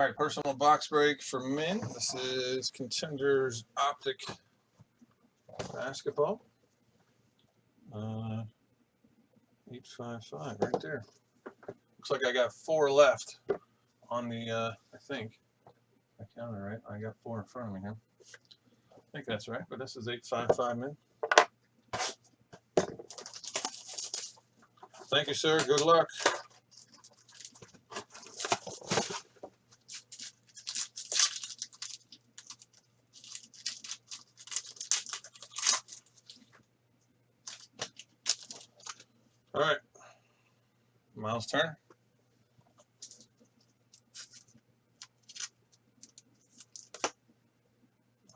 All right, personal box break for Min. This is Contenders Optic basketball. 855 right there. Looks like I got 4 left on the, I think. If I counted right. I got 4 in front of me here. I think that's right, but this is 855 Min. Thank you, sir. Good luck. All right. Miles Turner.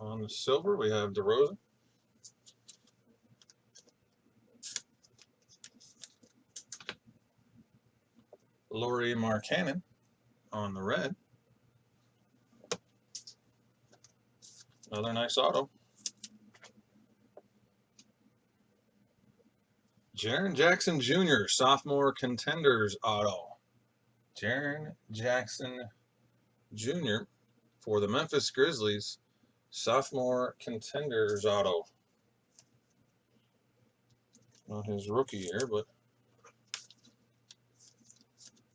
On the silver, we have DeRozan. Lauri Markkanen on the red. Another nice auto. Jaren Jackson Jr., sophomore Contenders auto. Jaren Jackson Jr. for the Memphis Grizzlies, sophomore Contenders auto. Not his rookie year, but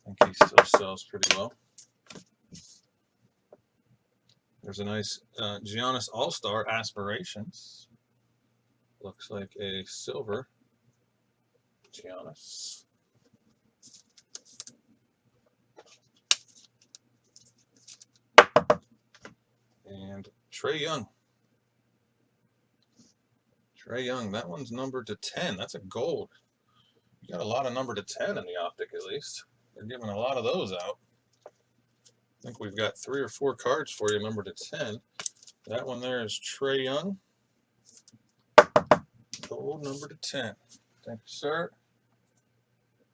I think he still sells pretty well. There's a nice Giannis All-Star Aspirations. Looks like a silver Giannis. And Trae Young. Trae Young, that one's numbered to 10. That's a gold. You got a lot of number to 10 in the Optic, at least. They're giving a lot of those out. I think we've got 3 or 4 cards for you numbered to 10. That one there is Trae Young. Gold number to 10. Thank you, sir.